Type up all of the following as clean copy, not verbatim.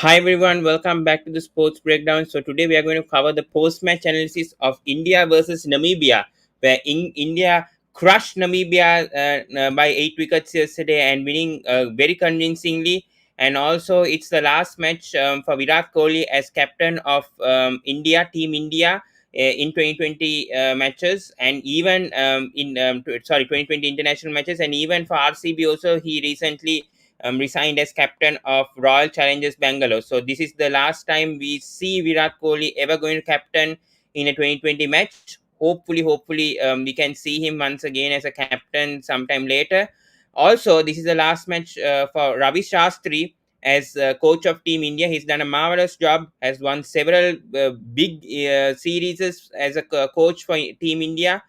Hi everyone, welcome back to the Sports Breakdown. So today we are going to cover the post-match analysis of India versus Namibia, where India crushed Namibia by 8 wickets yesterday and winning very convincingly. And also, it's the last match for Virat Kohli as captain of Team India. In 2020 matches and even 2020 international matches, and even for RCB also he recently resigned as captain of Royal Challengers Bangalore. So this is the last time we see Virat Kohli ever going to captain in a 2020 match. Hopefully, we can see him once again as a captain sometime later. Also, this is the last match for Ravi Shastri as coach of Team India. He's done a marvelous job, has won several big series as a coach for Team India,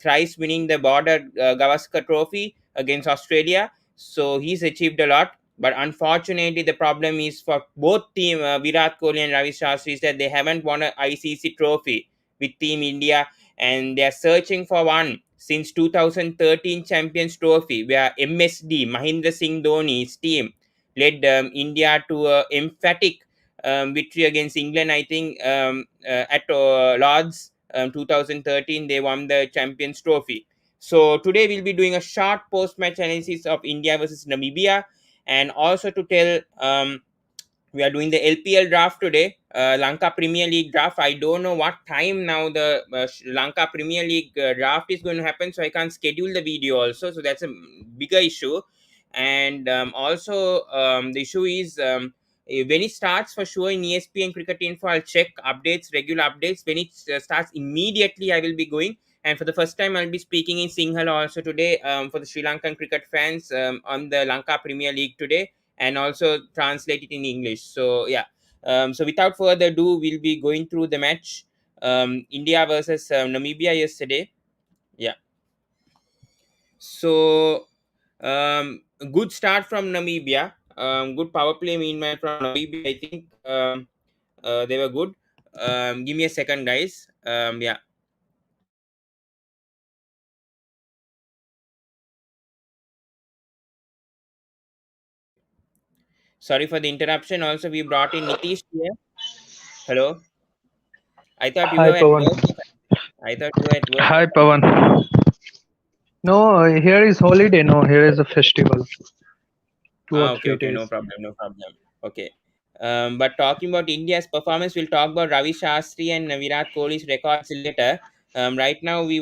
thrice winning the Border Gavaskar Trophy against Australia. So he's achieved a lot. But unfortunately, the problem is for both team Virat Kohli and Ravi Shastri is that they haven't won an ICC trophy with Team India, and they are searching for one since 2013 Champions Trophy, where MSD Mahendra Singh Dhoni's team led India to a emphatic victory against England. I think at Lords 2013 they won the Champions Trophy. So today we'll be doing a short post-match analysis of India versus Namibia, and also to tell we are doing the LPL draft today, Lanka Premier League draft. I don't know what time now the Lanka Premier League draft is going to happen, so I can't schedule the video also. So that's a bigger issue, and also the issue is. When it starts, for sure in ESPN Cricket Info, I'll check updates, regular updates. When it starts, immediately I will be going. And for the first time, I'll be speaking in Sinhala also today for the Sri Lankan cricket fans on the Lanka Premier League today, and also translate it in English. So yeah, so without further ado, we'll be going through the match, India versus Namibia yesterday. Yeah, so good start from Namibia. Good power play meanwhile from Namibia. I think they were good. Give me a second, guys. Yeah. Sorry for the interruption. Also, we brought in Nitish here. Hello. I thought you Hi were at Pawan. work. I thought you were at work or Hi something. Pawan. No, here is holiday. No, here is a festival. Two or Okay, three okay, days. no problem, no problem. Okay. But talking about India's performance, we'll talk about Ravi Shastri and Virat Kohli's records later. Right now, I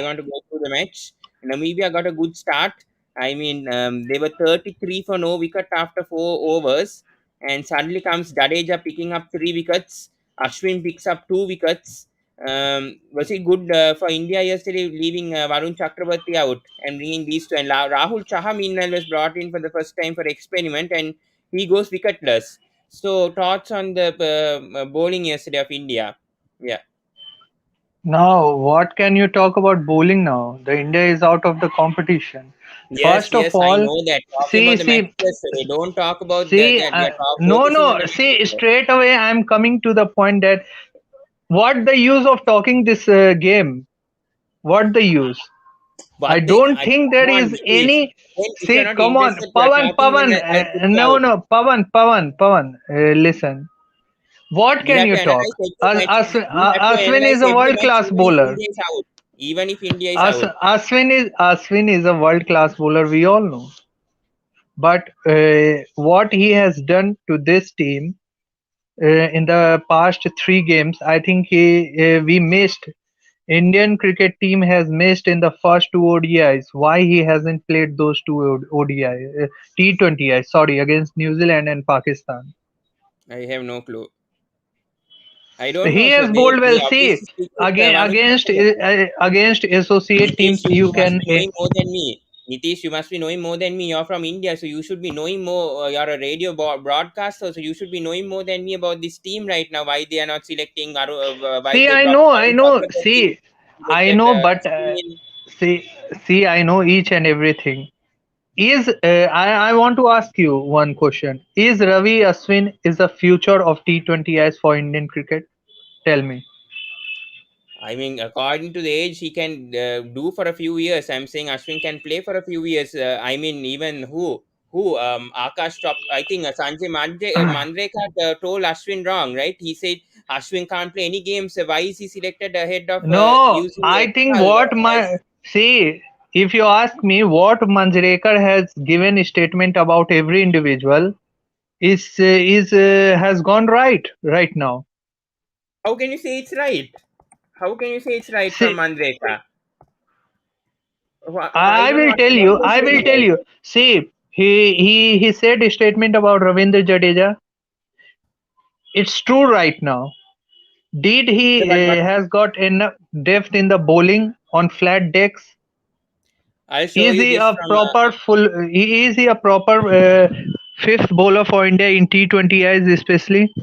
want to go through the match. Namibia got a good start. I mean, they were 33 for no wicket after 4 overs, and suddenly comes Jadeja picking up 3 wickets. Ashwin picks up 2 wickets. Was it good for India yesterday, leaving Varun Chakrabarti out and bringing these two? And Rahul Chaha, meanwhile, was brought in for the first time for experiment, and he goes wicketless. So, thoughts on the bowling yesterday of India? Yeah. Now, what can you talk about bowling now? The India is out of the competition. Yes, First of yes, I all, know that. Talking see, about the match see, yesterday, don't talk about see. that. We are No, focusing on no. the See, match. straight away, I'm coming to the point that what the use of talking this game? What the use? I But they, don't think there come on, is Nitish. any. Then if you're See, not come on, interested, we are Pavan, talking. Then Pavan. I'll put you No, out. no, Pavan. Listen. What We can have to you talk? analyze every match. We have to Aswin analyze is a every world match, class even if bowler. India is out. Even if India is out. Aswin is a world class bowler. We all know. But what he has done to this team in the past three games, I think we missed. Indian cricket team has missed in the first two ODIs. Why he hasn't played those two ODI, T20I, sorry, against New Zealand and Pakistan? I have no clue. I don't know. He So has bowled they well. See, obviously stick with Varun Chakrabarty. against associate Nitish, teams, you you must can. be knowing more than me. Nitish, you must be knowing more than me. You're from India, so you should be knowing more. You're a radio broadcaster, so you should be knowing more than me about this team right now. Why they are not selecting why See, they I dropped know, I Varun know. Chakrabarti, See, I selected know, but Ashwin. see, I know each and everything. I want to ask you one question. Is Ravi Ashwin is the future of T20s for Indian cricket? Tell me. I mean, according to the age, he can do for a few years. I'm saying Ashwin can play for a few years. I mean, even who? Who? Akash top. I think Sanjay Mandrekar told Ashwin wrong, right? He said Ashwin can't play any games. Why is he selected ahead of No, using I think Ekdal what my as see, if you ask me what Manjrekar has given statement about every individual is has gone right now. how can you say it's right? How can you say it's right from See, Mandreka? I I don't know will tell what you. was I will very tell right. you. See, he said a statement about Ravindra Jadeja. It's true right now. Did he Yeah, but has got enough depth in the bowling on flat decks? I'll show Is you he this a from proper Is he a proper fifth bowler for India in T20Is especially?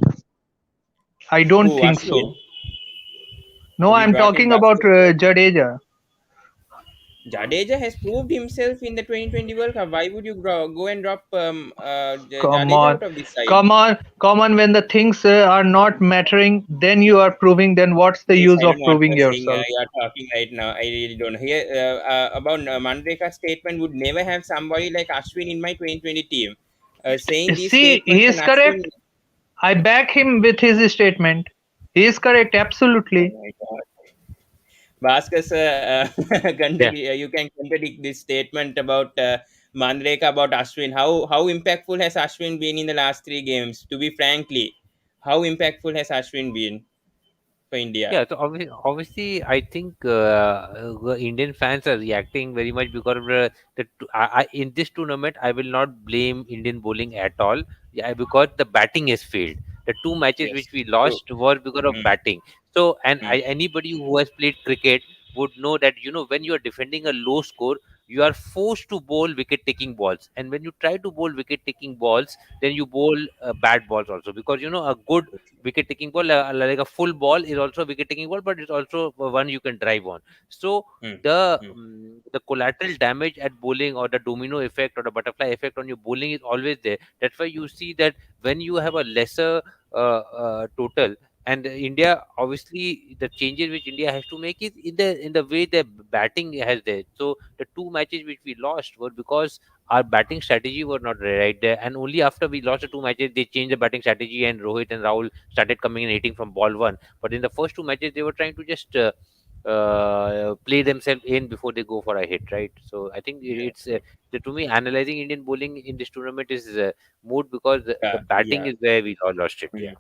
I don't who think so. Ashwin. No, We I'm brought in talking about Bhaskar. Jadeja. Jadeja has proved himself in the 2020 World Cup. Why would you go and drop Come Jadeja on, out of this side? come on, come on. When the things are not mattering, then you are proving. Then what's the Yes, use I of don't know what proving you're saying. yourself? You are talking right now. I really don't know. Here about Mandreka's statement would never have somebody like Ashwin in my 2020 team. Saying these See, he statements and is Ashwin. correct. I back him with his statement. He is correct, Oh absolutely. my God. Bhaskar sir, Yeah. you can contradict this statement about Mandreka about Ashwin. How impactful has Ashwin been in the last three games? To be frankly, how impactful has Ashwin been for India? Yeah, so obviously, I think the Indian fans are reacting very much because of in this tournament, I will not blame Indian bowling at all. Yeah, because the batting has failed. The two matches Yes, which we true. lost were because of Mm, batting. So, mm, anybody who has played cricket would know that when you are defending a low score, you are forced to bowl wicket-taking balls, and when you try to bowl wicket-taking balls, then you bowl bad balls also because a good wicket taking ball like a full ball is also a wicket taking ball, but it's also one you can drive on. So mm, mm, the collateral damage at bowling, or the domino effect, or the butterfly effect on your bowling is always there. That's why you see that when you have a lesser total, and India, obviously the changes which India has to make is in the way the batting has there. So the two matches which we lost were because our batting strategy was not right there, and only after we lost the two matches they changed the batting strategy, and Rohit and Rahul started coming and hitting from ball one. But in the first two matches they were trying to just play themselves in before they go for a hit, right? So I think yeah, it's to me, analyzing Indian bowling in this tournament is moot, because the yeah, batting yeah. is where we all lost it. Mm. Yeah.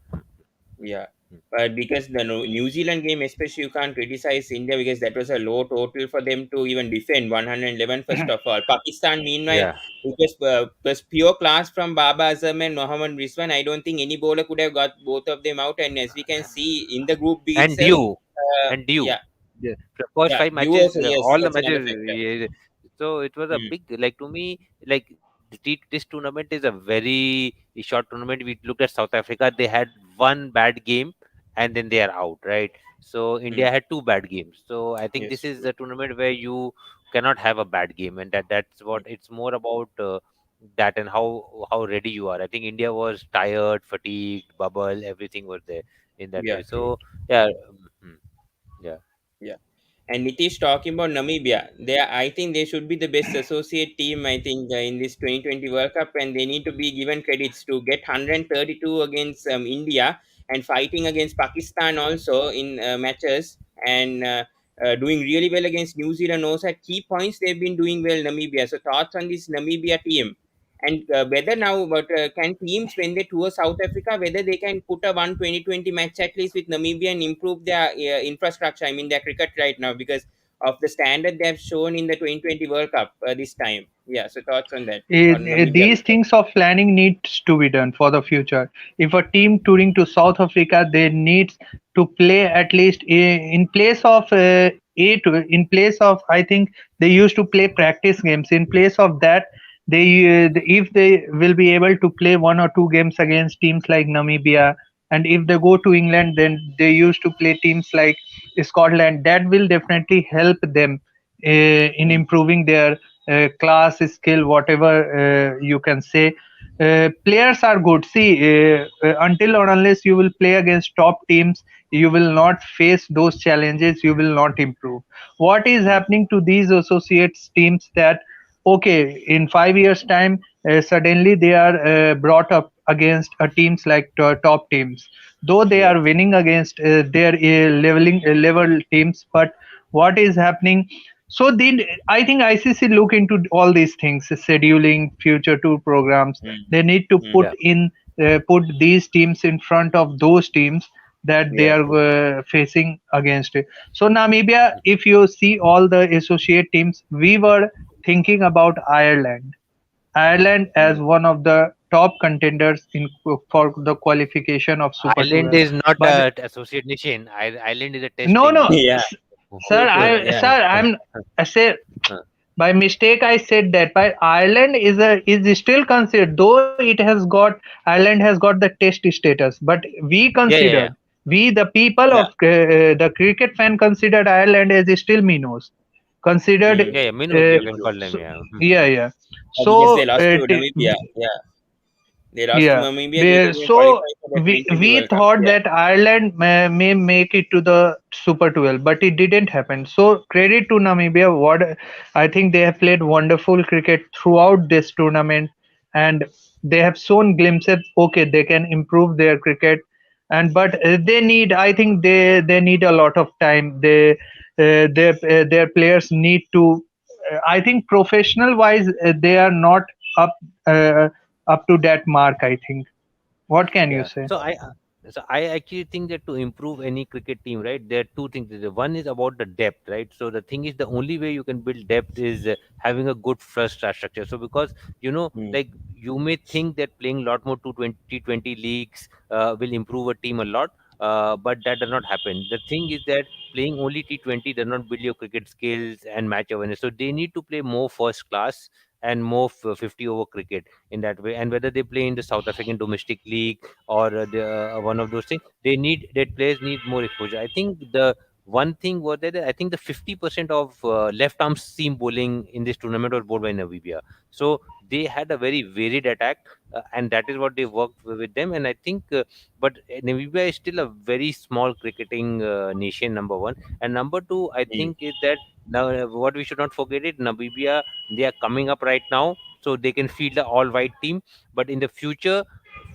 Yeah, Mm. but because the New Zealand game, especially, you can't criticize India because that was a low total for them to even defend 111. First of all, Pakistan, meanwhile, Yeah. it was pure class from Baba Azam and Mohammad Rizwan. I don't think any bowler could have got both of them out. And as we can see in the Group B And itself, due. And due. yeah, Yeah, the first yeah, five you matches, also, yes, all the that's another matches. factor. Yeah, so it was a Mm, big, like, to me, like, this tournament is a very short tournament. We looked at South Africa; they had one bad game, and then they are out, right? So India mm, had two bad games. So I think this yes, is true. a tournament where you cannot have a bad game, and that's what Mm, it's more about. That, and how ready you are. I think India was tired, fatigued, bubble, everything was there in that yeah, way. true. So yeah, yeah. Yeah. And Nitish talking about Namibia, I think they should be the best associate team. I think in this 2020 World Cup, and they need to be given credits to get 132 against India and fighting against Pakistan also in matches and doing really well against New Zealand. Also at key points, they've been doing well. Namibia. So thoughts on this Namibia team? And whether now, but can teams when they tour South Africa, whether they can put a 1 2020 match at least with Namibia and improve their infrastructure? I mean, their cricket right now because of the standard they have shown in the 2020 World Cup this time. Yeah. So thoughts on that on Namibia These cricket? things of planning needs to be done for the future. If a team touring to South Africa, they needs to play at least in place of in place of, I think they used to play practice games. In place of that, if they will be able to play one or two games against teams like Namibia, and if they go to England, then they used to play teams like Scotland. That will definitely help them in Mm, improving their class, skill, whatever you can say. Players are good. See, until or unless you will play against top teams, you will not face those challenges. You will not improve. What is mm, happening to these associates teams that? okay, in 5 years time, suddenly they are brought up against teams like top teams, though they Yes. are winning against their level teams. But what is happening? So I think ICC look into all these things, scheduling future tour programs. Mm. They need to Mm. put these teams in front of those teams that they Yeah. are facing against it. So Namibia, if you see all the associate teams, we were thinking about Ireland. Ireland Mm. as one of the top contenders for the qualification of Super Ireland 12. is not But a associate nation. Ireland is a test no, team no, now. Yeah. sir, Yeah. I say by mistake I said that. But Ireland is still considered, though it has got Ireland has got the test status, but we Yeah, yeah, considered yeah. we the people Yeah. of the cricket fan considered Ireland as still minnows. Considered Mm. Yeah, yeah. Minnows, uh, you can call them. so, Yeah. yeah, yeah. Because they So lost to Namibia. Yeah. They lost to yeah, Namibia. They couldn't so qualify for the we 2020 World Cup. thought Yeah. that Ireland may make it to the Super 12, but it didn't happen. So credit to Namibia. What I think they have played wonderful cricket throughout this tournament, and they have shown glimpses. Okay, they can improve their cricket, and but they need. I think they need a lot of time. Their players need to. I think professional wise, they are not up. Uh, up to that mark, I think. What can you Yeah. say? So I actually think that to improve any cricket team, right, there are two things. One is about the depth, right? So the thing is, the only way you can build depth is having a good first structure. So because Mm. like you may think that playing a lot more 2020 leagues will improve a team a lot, but that does not happen. The thing is that playing only T20 does not build your cricket skills and match awareness. So they need to play more first class and more 50 over cricket in that way. And whether they play in the South African domestic league or one of those things, that players need more exposure. I think the one thing was that I think the 50% of left arm seam bowling in this tournament was bowled by Namibia. So they had a very varied attack, and that is what they worked with them. And I think, but Namibia is still a very small cricketing nation. Number one, and number two, I Mm. think is that now what we should not forget it. Namibia, they are coming up right now, so they can field the all white team. But in the future,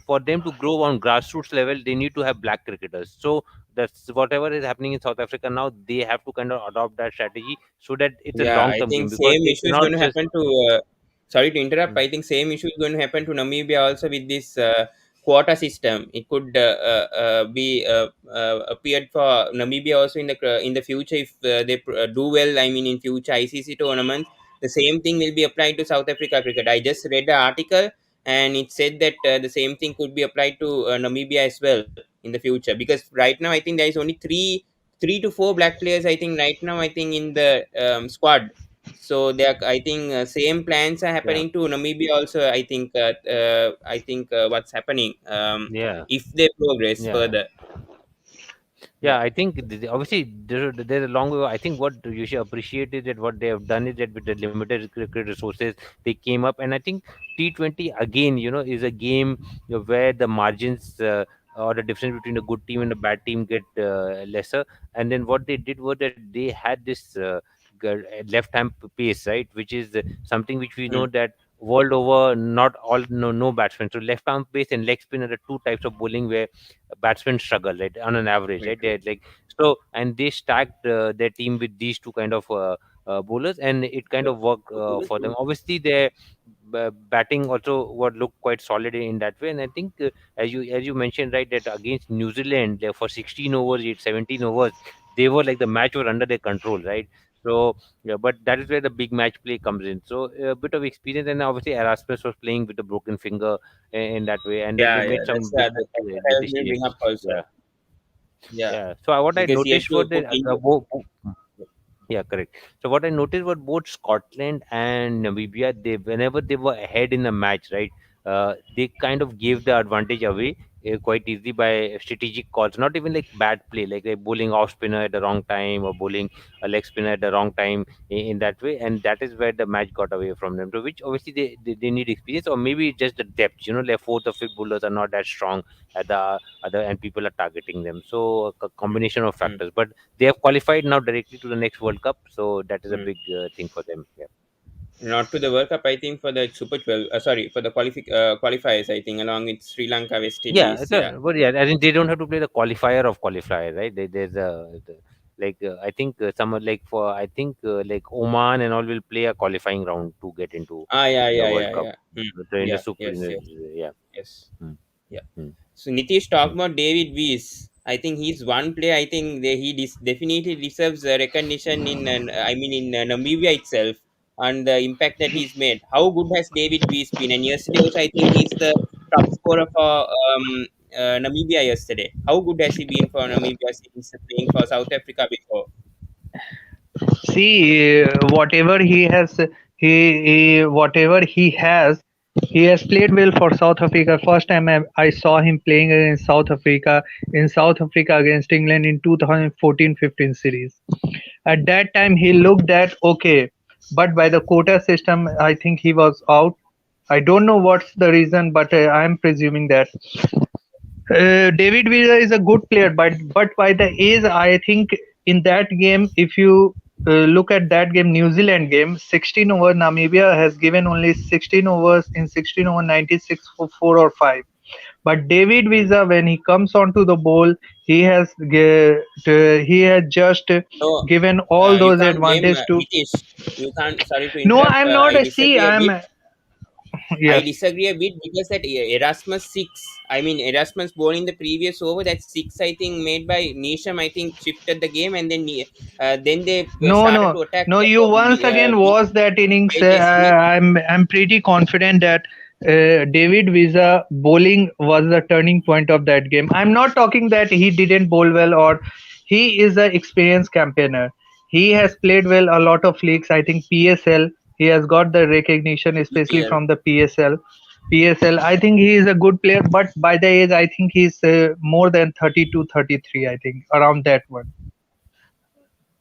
for them to grow on grassroots level, they need to have black cricketers. So that's whatever is happening in South Africa now. They have to kind of adopt that strategy so that it's a Yeah, long I term think game because same they issue is going cannot to just. happen to. Sorry to interrupt. Mm, I think same issue is going to happen to Namibia also with this quota system. It could be appeared for Namibia also in the future if they do well. I mean, in future ICC tournaments, the same thing will be applied to South Africa cricket. I just read the article and it said that the same thing could be applied to Namibia as well in the future. Because right now I think there is only three to four black players. I think right now I think in the squad. So there, I think same plans are yeah, happening to Namibia also. I think what's happening yeah, if they progress yeah. further. Yeah, Yeah, I think obviously there's a long way. I think what you should appreciate is that what they have done is that with the limited cricket resources, they came up, and I think T20 again, is a game where the margins or the difference between a good team and a bad team get lesser. And then what they did was that they had this left hand pace, right, which is something which we know mm, that world over, not all, no batsmen. So left arm pace and leg spin are the two types of bowling where batsmen struggle, right, on an average, very right? true. They're like, so, and they stacked their team with these two kind of bowlers, and it kind of worked for them. Obviously, their batting also what looked quite solid in that way. And I think, as you mentioned, right, that against New Zealand, for 16 overs, 17 overs, they were like the match was under their control, right? So, yeah, but that is where the big match play comes in. So a bit of experience, and obviously Erasmus was playing with a broken finger in that way, and then they Yeah, yeah. made some big That's what I was going to decisions. bring up also. Yeah, Yeah, yeah. So what I because he had noticed was to put that India. yeah, correct. So what I noticed was both Scotland and Namibia, they whenever they were ahead in a match, right, they kind of gave the advantage away quite easily by strategic calls. Not even like bad play, like a bowling off spinner at the wrong time or bowling a leg spinner at the wrong time in that way, and that is where the match got away from them. So which obviously they need experience, or maybe just the depth. Their fourth or fifth bowlers are not that strong at the other, and people are targeting them. So a Mm, combination of mm, factors, but they have qualified now directly to the next World Cup, so that is a mm. big thing for them. Yeah. Not to the World Cup, I think for the Super 12. Sorry, for the qualifiers, I think, along with Sri Lanka, West Yeah, Indies. Yeah. but yeah, I think they don't have to play the qualifier of qualifier, right? There's like I think some like for I think like Oman and all will play a qualifying round to get into Ah, yeah, the yeah, World yeah, Cup. yeah. Hmm. In the Yeah, super, yes, yes, yeah. yes. Mm, Yeah. mm, So Nitish talked mm. about David Weiss. I think he's one player. I think definitely deserves recognition in, I mean, in Namibia itself, and the impact that he's made. How good has David Weiss been? And yesterday also, I think he's the top scorer for Namibia yesterday. How good has he been for Namibia since playing for South Africa before? See, whatever he has played well for South Africa. First time I saw him playing against South Africa against England in 2014-15 series. At that time, he looked at okay, but by the quota system, I think he was out. I don't know what's the reason, but I'm presuming that David Villa is a good player, but by the age, I think in that game, if you look at that game, New Zealand game, 16 over Namibia has given only 16 overs in 16 over 96 for 4 or 5. But David Hmm. Villa, when he comes onto the ball, he has just So given all you those can't blame advantage to. Nitish. You can't. Sorry to No, interrupt. I'm not I a see. disagree a bit. I Yes. disagree a bit because that Erasmus six. I mean Erasmus ball in the previous over. That six, I think, made by Nisham. I think shifted the game, and then they No, started no, to attack no. You once again was that innings. Bailey Smith. I'm pretty confident that David Villa bowling was the turning point of that game. I'm not talking that he didn't bowl well or he is an experienced campaigner. He has played well a lot of leagues. I think PSL. He has got the recognition, especially EPL. from the PSL. I think he is a good player, but by the age, I think he's more than 32, 33. I think around that one.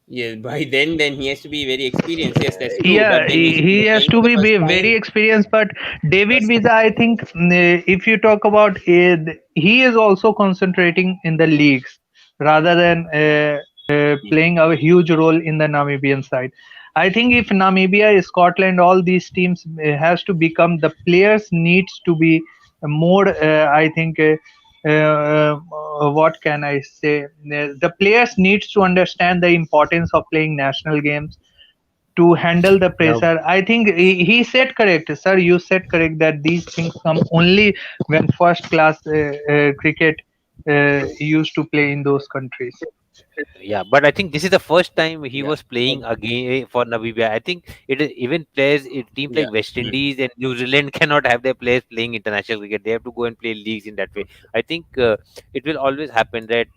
Yeah, by then he has to be very experienced. Yes, that's true. But Yeah, then he's he has playing to for the be first very time. experienced. But David First, Villa, I think, if you talk about it, he is also concentrating in the leagues rather than playing a huge role in the Namibian side. I think if Namibia, Scotland, all these teams has to become the players needs to be more. I think. What can I say? The players needs to understand the importance of playing national games to handle the Now, pressure. I think he said correct, sir. You said correct that these things come only when first class cricket used to play in those countries. yeah, but I think this is the first time he yeah, was playing again for Namibia. I think even players, teams yeah. like West Mm. Indies and New Zealand cannot have their players playing international cricket. They have to go and play leagues in that way. I think it will always happen that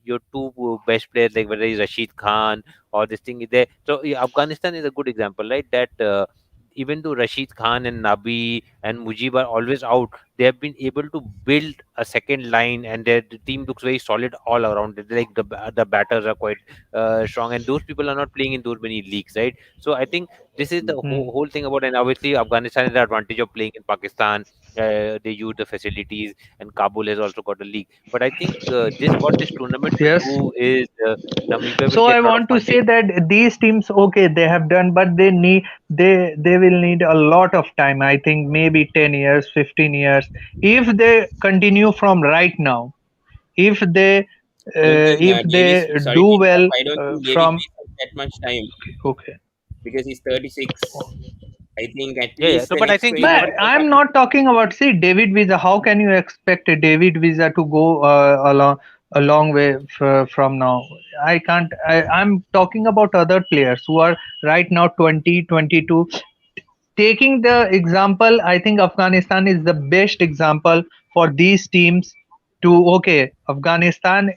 your two best players, like whether it's Rashid Khan or this thing is there. So yeah, Afghanistan is a good example, right? That even though Rashid Khan and Nabi and Mujib are always out, they have been able to build a second line, and the team looks very solid all around. Like the batters are quite strong, and those people are not playing in those many leagues, right? So I think this is the Hmm. whole thing about, and obviously Afghanistan has the advantage of playing in Pakistan. They use the facilities, and Kabul has also got a league. But I think this what this tournament will Yes. do is Namibia will So get I a lot of want to funding. say that these teams, okay, they have done, but they will need a lot of time. I think maybe 10 years, 15 years, if they continue from right now. If they I don't think if Davis. they Sorry do to well interrupt. I don't think David from Weiss has that much time okay. because he's 36. I think at Yeah, yeah. least So, the but I next think, 20 But but years. I'm not talking about see David Visa. How can you expect a David Visa to go a long way from now? I can't. I'm talking about other players who are right now 20, 22. Taking the example, I think Afghanistan is the best example for these teams to okay, Afghanistan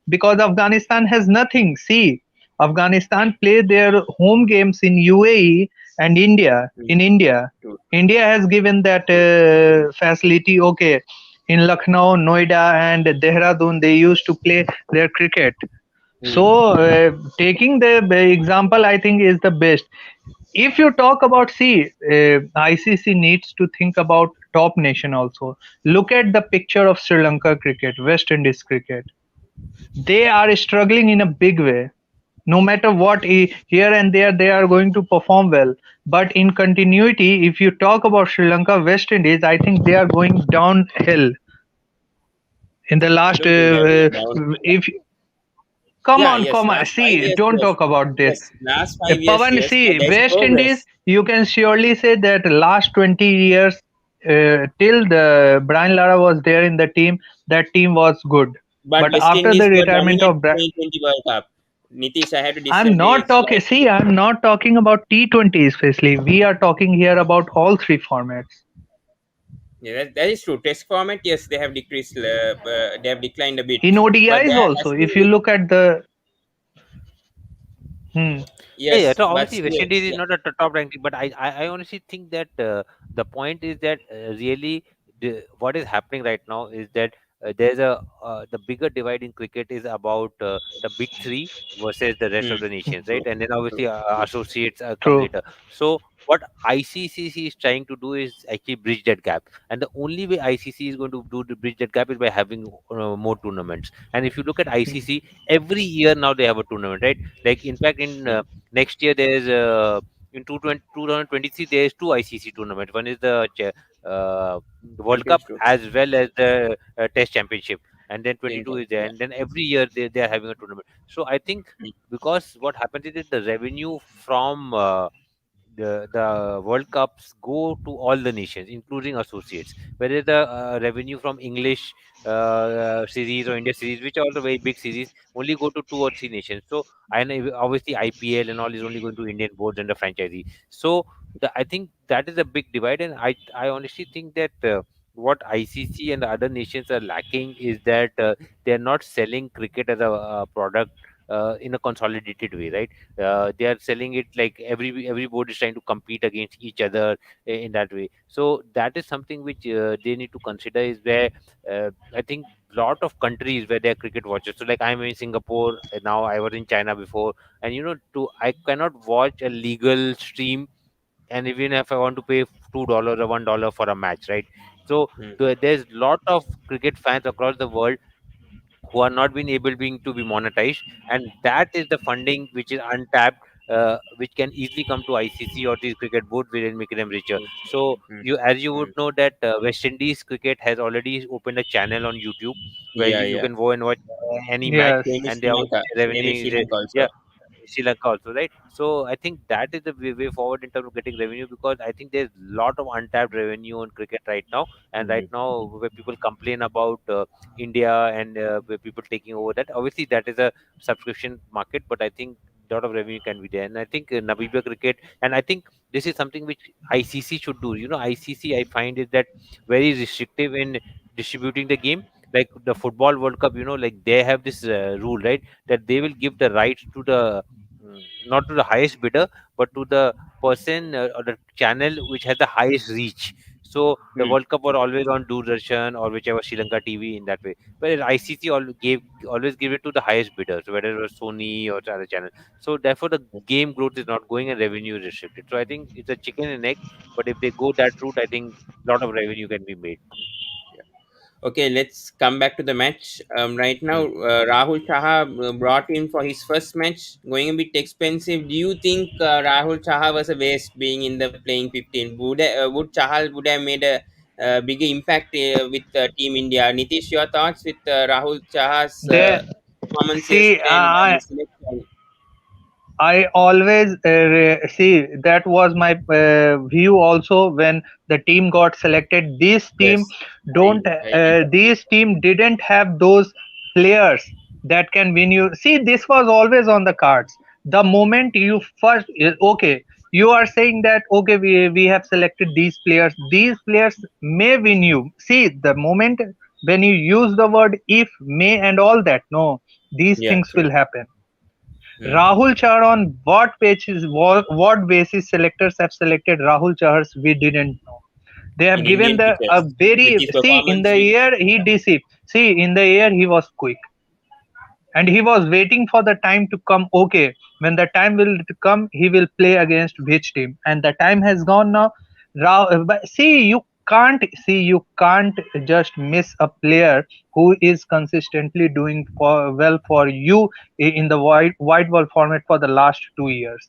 because Afghanistan has nothing. See, Afghanistan play their home games in UAE and India. Mm, In India, true, India has given that true. facility. Okay, in Lucknow, Noida, and Dehradun, they used to play their cricket. Mm. So, taking the example, I think is the best. If you talk about see, ICC needs to think about top nation also. Look at the picture of Sri Lanka cricket, West Indies cricket. They are struggling in a big way. No matter what, here and there, they are going to perform well. But in continuity, if you talk about Sri Lanka, West Indies, I think they are going downhill in the I last. don't think they're going down. If come Yeah, on, yes, come on, last five see, years, don't yes. talk about this. Yes, last 5 years, Pavan, yes, but see, there's West Indies, progress. you can surely say that last 20 years, till the Brian Lara was there in the team, that team was good. But But West after Indies the were retirement dominant of T20 World Cup. Nitish, I have to I'm disagree not talking. slightly. See, I'm not talking about T20 especially. We are talking here about all three formats. Yeah, that is true. Test format, yes, they have decreased. They have declined a bit, In but ODIs there also, has if you been, look at the hmm, Yeah, yeah. yes, So but obviously, West still, Indies is yeah. not a top ranking, but I honestly think that the point is that really what is happening right now is that there's a the bigger divide in cricket is about the big three versus the rest of Hmm. the nations, right? True, And then true, obviously true. associates come true. later. So what ICCC is trying to do is actually bridge that gap, and the only way ICC is going to do to bridge that gap is by having more tournaments. And if you look at Hmm. ICC, every year now they have a tournament, right? Like in fact, in Hmm. next year there is in 2023 there is two ICC tournaments. One is the World Cup Champions Tour. as well as the Test Championship, and then 22 Champions, is there, yeah. and then every year they are having a tournament. So I think Hmm. because what happens is that the revenue from the World Cups go to all the nations, including associates. Whereas the revenue from English series or India series, which are also very big series, only go to two or three nations. So I know obviously IPL and all is only going to Indian boards and the franchisee. So I think that is a big divide, and I honestly think that. What ICC and the other nations are lacking is that they are not selling cricket as a product in a consolidated way, right? They are selling it like every board is trying to compete against each other in that way. So that is something which they need to consider is where I think lot of countries where they are cricket watchers. So like I'm in Singapore now, I was in China before, and to I cannot watch a legal stream, and even if I want to pay $2 or $1 for a match, right? So Hmm. there's lot of cricket fans across the world who are not being able being to be monetized, and that is the funding which is untapped, which can easily come to ICC or the cricket board within making them richer. Hmm. So Hmm. you, as you would Hmm. know, that West Indies cricket has already opened a channel on YouTube where Yeah, you yeah. can go and watch any match, Yes, Same is and they Sri obviously Lanka. their Same is revenue Sri is Lanka yeah, also. Sri Lanka also, right? So I think that is the way forward in terms of getting revenue, because I think there's a lot of untapped revenue on cricket right now, and right Hmm. now where people complain about India and where people taking over that. Obviously, that is a subscription market, but I think a lot of revenue can be there. And I think Namibia cricket, and I think this is something which ICC should do. ICC, I find is that very restrictive in distributing the game. Like the football World Cup, like they have this rule, right, that they will give the rights to the not to the highest bidder, but to the person or the channel which has the highest reach. So the Hmm. World Cup were always on Doordarshan or whichever Sri Lanka TV in that way. But ICC always give it to the highest bidder, so whether it was Sony or other channel. So therefore, the game growth is not going and revenue is restricted. So I think it's a chicken and egg. But if they go that route, I think a lot of revenue can be made. Yeah. Okay, let's come back to the match. Right now, Hmm. Rahul Chaha brought in for his first match, going a bit expensive. Do you think Rahul Chaha was a waste being in the playing 15? Would Chahal would have made a bigger impact with Team India? Nitish, your thoughts with Rahul Chaha's there. performance See, yesterday and why he's selected? I always see that was my view also when the team got selected. This team Yes, don't. I agree. This team didn't have those players that can win you. See, this was always on the cards. The moment you first okay, you are saying that okay, we have selected these players. These players may win you. See, the moment when you use the word if, may, and all that, no, these Yeah, things true. will happen. Hmm. Rahul Chahar, on what basis selectors have selected Rahul Chahar, we didn't know. They have In given Indian the a pitches, with very his see in performance, the we air he deceived. See in the air he was quick and he was waiting for the time to come. Okay, when the time will come, he will play against which team, and the time has gone now. But see, you can't see, you can't just miss a player who is consistently doing well for you in the white ball format for the last 2 years.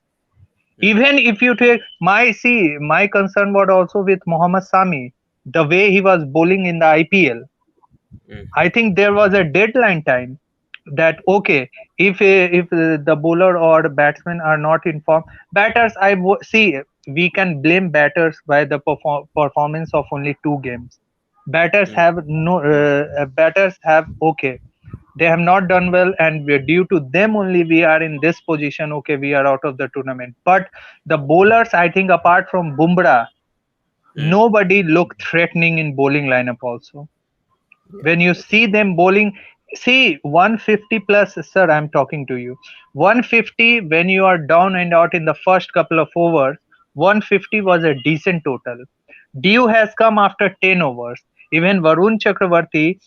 mm, Even if you take my concern was also with Mohammad Sami, the way he was bowling in the IPL. mm, I think there was a deadline time that okay, if the bowler or the batsman are not in form, batters see, we can blame batters by the performance of only 2 games. Batters mm, have no batters have okay, they have not done well, and due to them only we are in this position. Okay, we are out of the tournament. But the bowlers, I think apart from Bumrah, mm. nobody looked threatening in bowling lineup also. Yeah, When you yes. see them bowling, see 150 plus, sir, I'm talking to you. 150 when you are down and out in the first couple of overs, 150 was a decent total. Dew has come after 10 overs. Even Varun Chakravarti,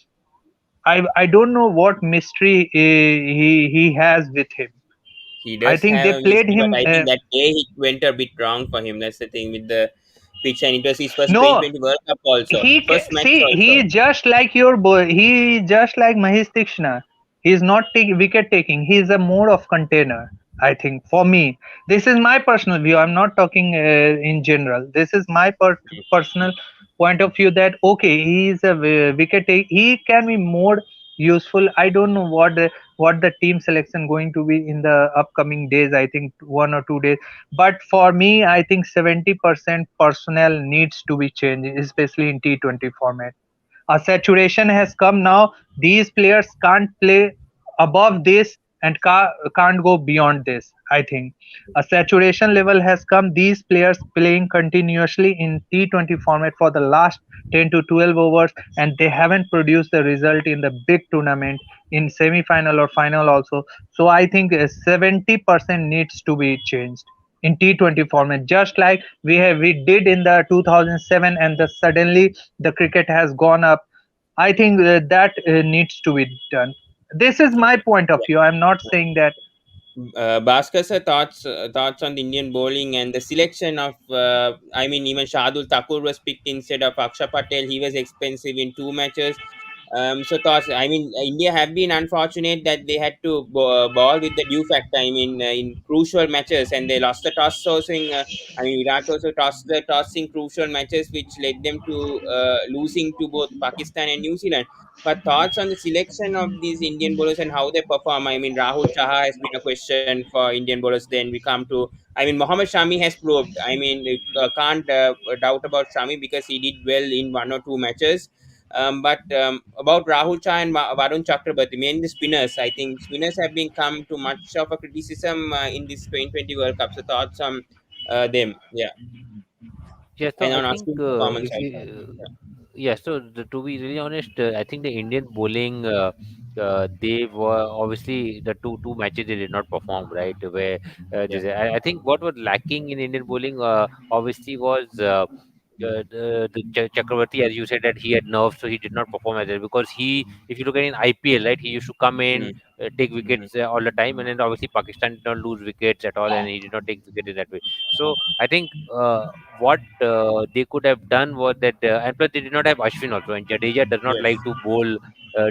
I don't know what mystery he has with him. He I does think have they a played mystery, but him. I think that day it went a bit wrong for him. That's the thing with the pitch, and it was his first No, 2020 World Cup also, first match see, also. he just like your boy. He just like Mahesh Tikshna. He's not wicket taking. He's a more of container. I think for me, this is my personal view. I'm not talking in general. This is my personal point of view. That okay, he is a wicket take. He can be more useful. I don't know what the team selection going to be in the upcoming days. I think 1 or 2 days. But for me, I think 70% personnel needs to be changed, especially in T20 format. A saturation has come now. These players can't play above this and can't go beyond this. I think a saturation level has come. These players playing continuously in T20 format for the last 10 to 12 overs, and they haven't produced the result in the big tournament in semi-final or final also. So I think 70% needs to be changed in T20 format, just like we did in the 2007, and suddenly the cricket has gone up. I think that needs to be done. This is my Okay. point of Yeah. view. I'm not saying that. Bhaskar sir, thoughts on the Indian bowling and the selection of I mean even Shardul Thakur was picked instead of Akshay Patel. He was expensive in 2 matches. So thoughts. I mean India have been unfortunate that they had to ball with the due factor. I mean in crucial matches, and they lost the toss also in. I mean Virat also tossed the toss in crucial matches, which led them to losing to both Pakistan and New Zealand. But thoughts on the selection of these Indian bowlers and how they perform? I mean, Rahul Chaha has been a question for Indian bowlers. Then we come to, I mean, Mohammad Shami has proved. I mean, can't doubt about Shami because he did well in 1 or 2 matches. But about Rahul Chaha and Varun Chakrabarti, mainly the spinners, I think spinners have been come to much of a criticism in this 2020 World Cup. So thoughts on them, yeah, Yeah, so and I on our think spin performance if also. you, yeah, so to be really honest, I think the Indian bowling, they were obviously the two matches they did not perform right. Where Yeah, I think what was lacking in Indian bowling, obviously was. Chakravarti, as you said, that he had nerves, so he did not perform as well. Because he, if you look at in IPL, right, he used to come in, mm, take mm, wickets all the time, and then obviously Pakistan did not lose wickets at all, and he did not take wicket in that way. So I think what they could have done was that, and plus they did not have Ashwin also, and Jadeja does not like yes. to bowl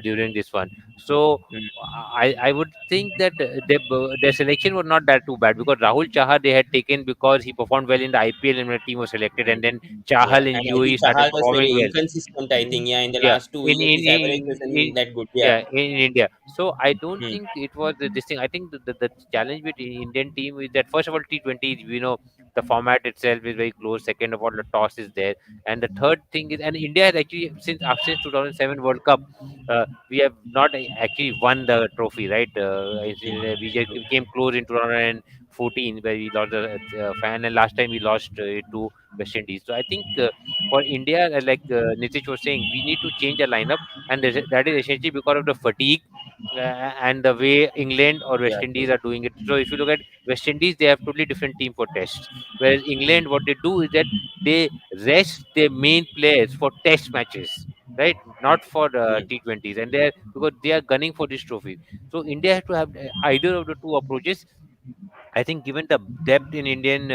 during this one. So Mm, I would think that their selection was not that too bad, because Rahul Chahar they had taken because he performed well in the IPL and when the team was selected, mm. and then Yeah, Chahal in and I think UAE started Chahal was very performing well. inconsistent. I think yeah, in the Yeah, last 2 years his average wasn't that good. Yeah. yeah, in India. So I don't Hmm. think it was this thing. I think the challenge with the Indian team is that first of all T20, the format itself is very close. Second of all, the toss is there, and the third thing is, and India has actually since 2007 World Cup, we have not actually won the trophy, right? We came close in 2014 where we lost the final. Last time we lost it to West Indies. So I think. For India, Nitish was saying, we need to change our lineup, and that is essentially because of the fatigue and the way England or Yeah. West Indies True. are doing it. So if you look at West Indies, they have totally different team for tests, whereas England, what they do is that they rest their main players for test matches. Right, not for Hmm. T20s, and because they are gunning for this trophy. So India has to have either of the two approaches, I think given the depth in Indian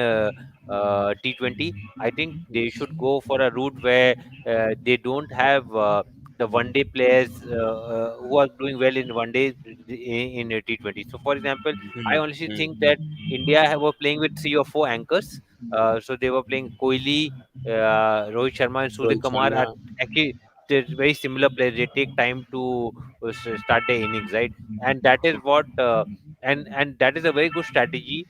T20, I think they should go for a route where they don't have the one day players who are doing well in one day in T20. So, for example, I Mm, honestly mm. think that India were playing with three or four anchors. So they were playing Kohli, Rohit Sharma, and Surya Rohit Kumar Sharma. are actually they're very similar players. They take time to start their innings, right? And that is what and that is a very good strategy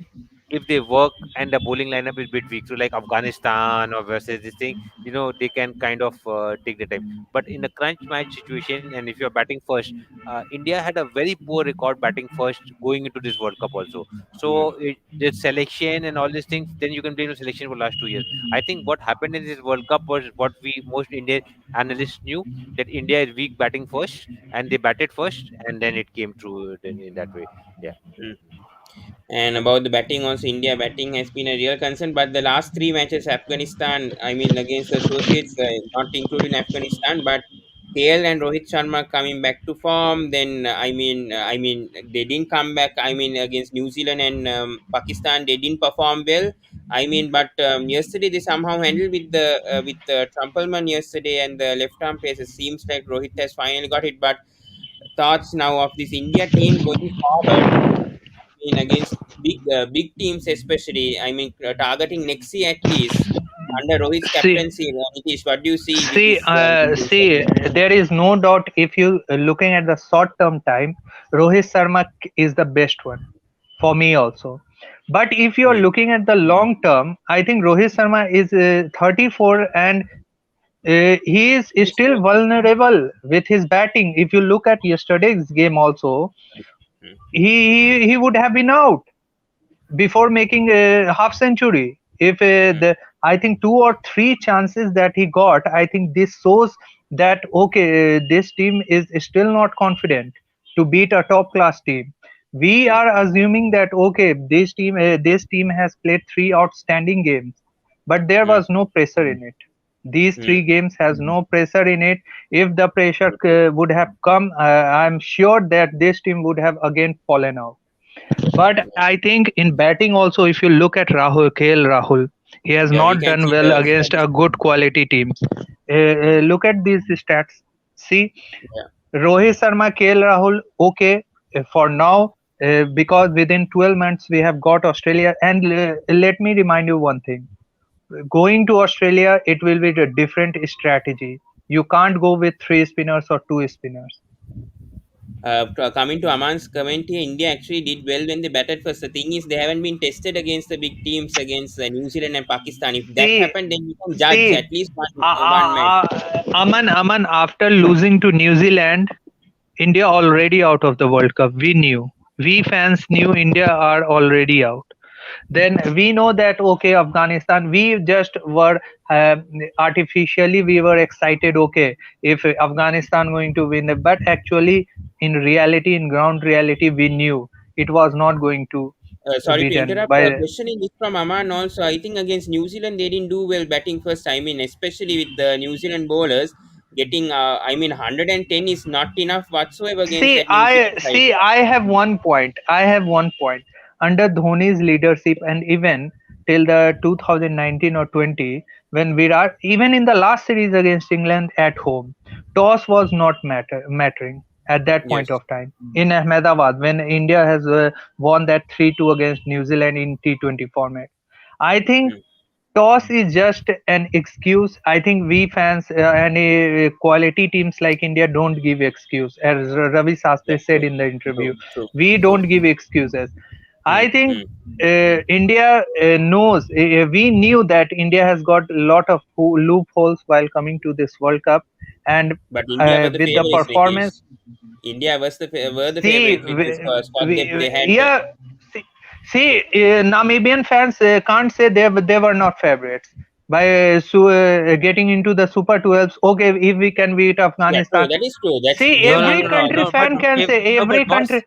if they work and the bowling lineup is a bit weak. So like Afghanistan or versus this thing, they can kind of take the time. But in a crunch match situation, and if you're batting first, India had a very poor record batting first going into this World Cup also. Mm, So the selection and all these things, then you can blame the selection for last 2 years. I think what happened in this World Cup was what we most Indian analysts knew, that India is weak batting first, and they batted first, and then it came through in that way. Yeah. mm. And about the batting, also India batting has been a real concern. But the last three matches, Afghanistan, I mean against the associates, not including Afghanistan, but KL and Rohit Sharma coming back to form. Then I mean they didn't come back. I mean against New Zealand and Pakistan, they didn't perform well. I mean, but yesterday they somehow handled with the Trumpelman yesterday and the left arm pace. It seems like Rohit has finally got it. But thoughts now of this India team going forward? Mean against big teams, especially. I mean, targeting Nexi at least under Rohit's See, captaincy. Nitish, what do you see with see, this Indian see. side? There is no doubt if you looking at the short term time, Rohit Sharma is the best one for me also. But if you are Hmm, looking at the long term, I think Rohit Sharma is 34 and he is that is still true. vulnerable with his batting. If you look at yesterday's game also, Hmm, he would have been out before making a half century. If hmm, I think two or three chances that he got, I think this shows that okay, this team is still not confident to beat a top class team. We hmm, are assuming that okay, this team has played three outstanding games, but there hmm, was no pressure in it. These hmm, three games has no pressure in it. If the pressure hmm, would have come, I'm sure that this team would have again fallen out. But I think in batting also, if you look at Rahul, KL Rahul, he has yeah, we not can done see well the against a statistics. good quality team. Hmm, Look at these stats. See, yeah. Rohit Sharma, KL Rahul, okay for now, because within 12 months we have got Australia. And let me remind you one thing: going to Australia, it will be a different strategy. You can't go with three spinners or two spinners. Coming to Aman's comment here, India actually did well when they batted first. The thing is, they haven't been tested against the big teams, against New Zealand and Pakistan. If that See, happened, then you can judge see, at least one match. Aman, after losing to New Zealand, India already out of the World Cup. We knew. We fans knew India are already out. Then we know that okay, Afghanistan. We just were uh, artificially we were excited. Okay, if Afghanistan going to win, but actually in reality, in ground reality, we knew it was not going to Sorry be to done interrupt. by. Question is from Aman also. I think against New Zealand they didn't do well batting first. I mean, especially with the New Zealand bowlers getting. I mean, 110 is not enough whatsoever against See, that New Zealand side. I have one point. I have one point. Under Dhoni's leadership, and even till the 2019 or 20, when Virat, even in the last series against England at home, toss was not mattering at that point Yes. of time. In Ahmedabad, when India has won that 3-2 against New Zealand in T20 format, I think Hmm. toss is just an excuse. I think we fans and quality teams like India don't give excuse. As Ravi Yeah. Shastri said True. in the True. interview, True. we True. don't give excuses. Hmm. I think Hmm. India knows. We knew that India has got a lot of loopholes while coming to this World Cup, and But India were the with the favorites, Nitish. performance. India were the See, favorites with the squad depth they had. yeah. See, Namibian fans can't say they were not favorites by getting into the Super 12s. Okay, if we can beat Yeah. True. Afghanistan. That is true. That's See, No, that's no, every no, no, country no. But fan can say no, but every boss. country.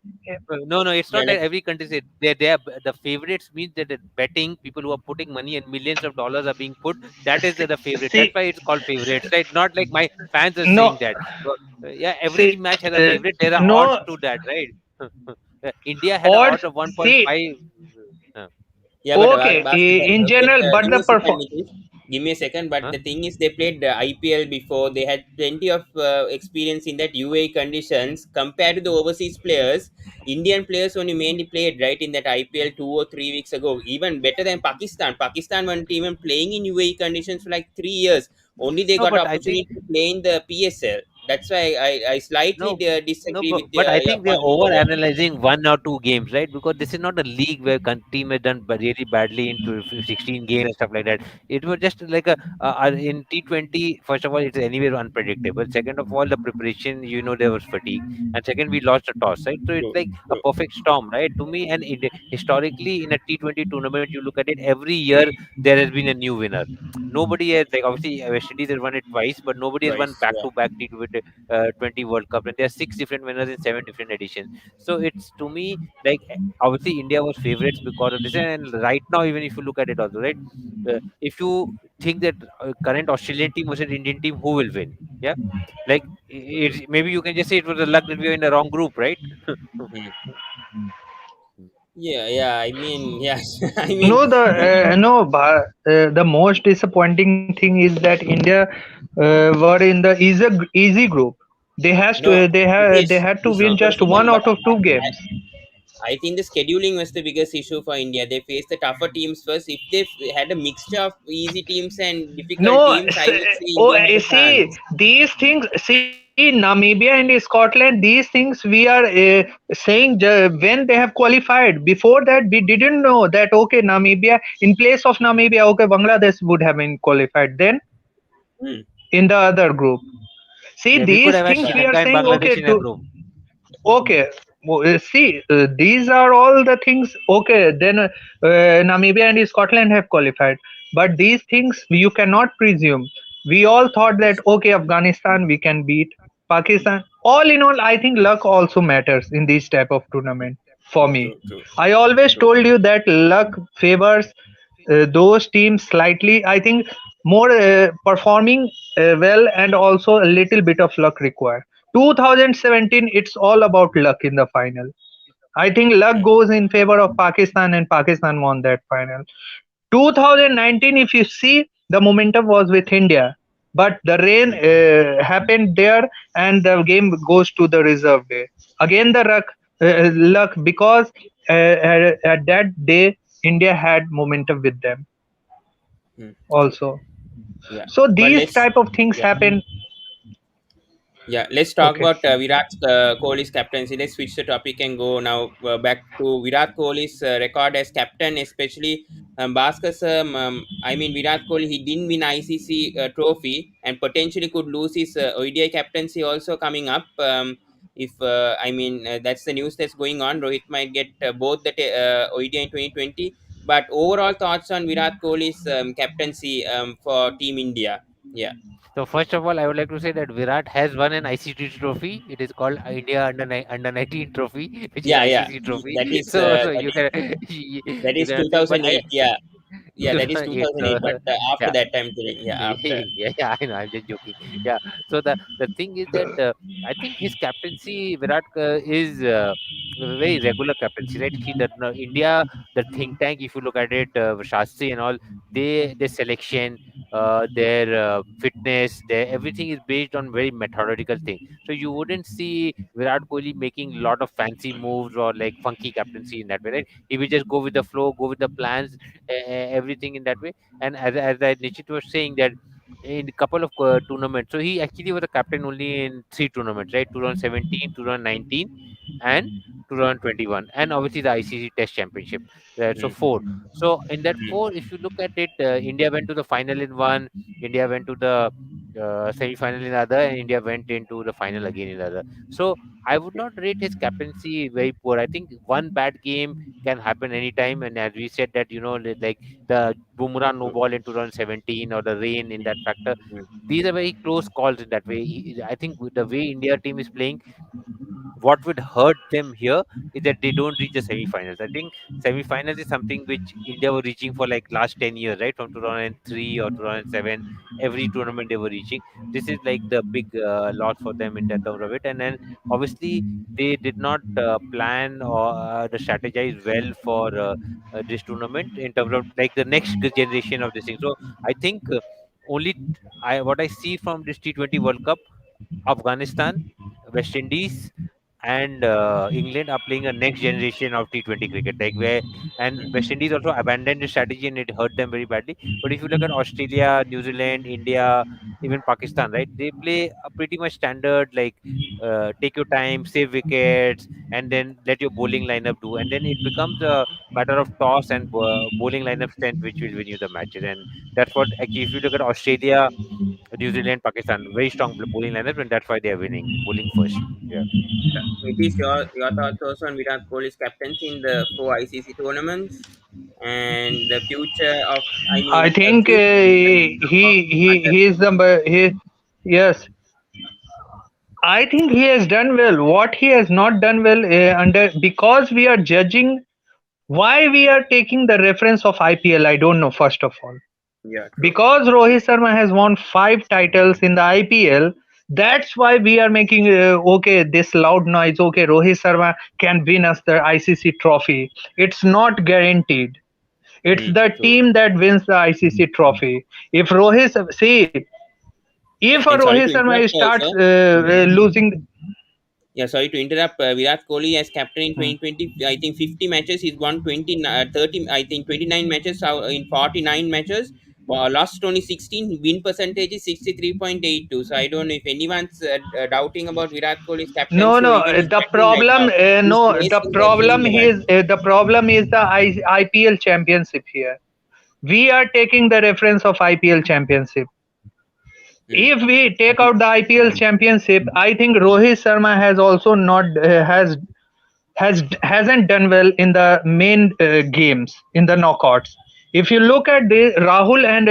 No, no, it's yeah. not that every country say they are the favorites means that the betting people who are putting money and millions of dollars are being put. That is the favorite. That's See, why it's called favorites, right? Not like my fans are saying no, that. Yeah, every see, match has a favorite. There are odds no to that, right? India had an odds. odd of See, 1.5. Yeah, but Okay, in general, but give me the a second, perform. Nitish. Give me a second. But Huh? the thing is, they played the IPL before. They had plenty of experience in that UAE conditions compared to the overseas players. Indian players only mainly played right in that IPL 2 or 3 weeks ago. Even better than Pakistan. Pakistan weren't even playing in UAE conditions for like 3 years. Only they No, got but I think opportunity to play in the PSL. That's why I slightly no, no, disagree with but I your think they're point over over there. analyzing 1 or 2 games, right? Because this is not a league where team has done really badly into 16 games and stuff like that. It was just like a in T20. First of all, it's anyway unpredictable. Second of all, the preparation, there was fatigue, and second, we lost the toss, right? So it's True, like a true. perfect storm, right? To me, and historically in a T20 tournament, you look at it every year, there has been a new winner. Nobody has, like, obviously West Indies has won it twice, but nobody has won Twice. back Yeah. to back T20 World Cup, and there are six different winners in seven different editions. So it's, to me, like, obviously India was favorites because of this, and right now, even if you look at it also, right, if you think that current Australian team versus Indian team, who will win? Yeah, like, maybe you can just say it was the luck that we were in the wrong group, right? Hmm. Yeah, yeah. I mean, yeah. I mean, No, the most disappointing thing is that India were in the easy group. no, They Nitish, had to Nitish, win give me a just one second. But out of two games. I think the scheduling was the biggest issue for India. They faced the tougher teams first. If they had a mixture of easy teams and difficult No, teams, I would say oh, India had a see chance. these things. See, Namibia and Scotland. These things we are saying when they have qualified. Before that, we didn't know that. Okay, Namibia in place of Namibia. Okay, Bangladesh would have been qualified then Hmm. in the other group. See, Yeah, we could these have had things Yeah. we are Sri Lanka and saying. Okay, Bangladesh in a to group. okay. See, these are all the things. Okay, then Namibia and Scotland have qualified, but these things you cannot presume. We all thought that okay, Afghanistan we can beat Pakistan. All in all, I think luck also matters in these type of tournament. For me, True, true, I always true. told you that luck favors those teams slightly. I think more performing well and also a little bit of luck required. 2017, it's all about luck in the final. I think luck Hmm. goes in favor of Pakistan and Pakistan won that final. 2019, if you see, the momentum was with India, but the rain Hmm. happened there and the game goes to the reserve day. Again, the luck because at that day, India had momentum with them Hmm. True. also. Yeah. So But these let's. type of things Yeah. happen. Yeah, let's talk Okay. about Virat Kohli's captaincy. Let's switch the topic and go now back to Virat Kohli's record as captain, especially Bhaskar sir. I mean, Virat Kohli, he didn't win ICC trophy and potentially could lose his ODI captaincy also coming up. If I mean, that's the news that's going on. Rohit might get both the ODI in 2020. But overall thoughts on Virat Kohli's captaincy for Team India? Yeah, So first of all, I would like to say that Virat has won an ICT trophy. It is called India Under 19 trophy, which is yeah, yeah. ICC trophy. That is So that you is can that you is cannot say, but 2008. Yeah, yeah, that is 2008. 2008. So But after yeah, that, I'm telling. Yeah, after. yeah, I know. I'm just joking. Yeah. So the thing is that I think his captaincy, Virat, is a very regular captaincy, right? He the India, the think tank. If you look at it, Shastri and all, their selection, their fitness, their everything is based on very methodical thing. So you wouldn't see Virat Kohli making a lot of fancy moves or like funky captaincy in that way, right? He will just go with the flow, go with the plans, everything in that way. And as Nishit was saying that in a couple of tournaments, so he actually was a captain only in three tournaments, right? 2017, 2019, and 2021, and obviously the ICC Test Championship. So Mm, four. So in that mm, four, if you look at it, India went to the final in one, India went to the semi-final in the other, and India went into the final again in the other. So I would not rate his captaincy very poor. I think one bad game can happen anytime, and as we said that, like the Bumrah no true. ball in 2017 or the rain in that factor, Mm, these are very close calls in that way. I think with the way India team is playing, what would hurt them here is that they don't reach the semi-finals. I think semi-finals is something which India were reaching for like last 10 years, right? From 2003 or 2007, every tournament they were reaching. This is like the big loss for them in terms of it. And then obviously they did not plan or the strategize well for this tournament in terms of like the next generation of this thing. So I think only I what I see from this T20 World Cup, Afghanistan, West Indies, and England are playing a next generation of T20 cricket. Like where and West Indies also abandoned the strategy and it hurt them very badly. But if you look at Australia, New Zealand, India, even Pakistan, right? They play a pretty much standard like take your time, save wickets, and then let your bowling lineup do. And then it becomes a matter of toss and bowling lineup strength which will win you the matches. And that's what actually if you look at Australia, New Zealand, Pakistan, very strong bowling lineup, and that's why they are winning bowling first. Yeah. It is your thoughts also on Virat Kohli's captaincy in the four ICC tournaments and the future of, I I mean, think future of other. he is yes. I think he has done well. What he has not done well under because we are judging why we are taking the reference of IPL. I don't know first of all Yeah, true. because Rohit Sharma has won 5 titles in the IPL. That's why we are making okay this loud noise. Okay, Rohit Sharma can win us the ICC trophy. It's not guaranteed. It's the True. team that wins the ICC trophy. If Rohit see if a And sorry Rohit to Sharma interrupt starts also. losing, Yeah, sorry to interrupt. Virat Kohli as captain in hmm. 2020, I think 50 matches. He's won 30, I think 29 matches in 49 matches. Lost only 16. Win percentage is 63.82. So I don't know if anyone's doubting about Virat Kohli's No, captaincy or no. even his The batting right problem, now. He's no. placing them in the hand. The problem is the IPL championship here. We are taking the reference of IPL championship. Hmm. If we take out the IPL championship, I think Rohit Sharma has also not hasn't done well in the main games in the knockouts. If you look at the Rahul and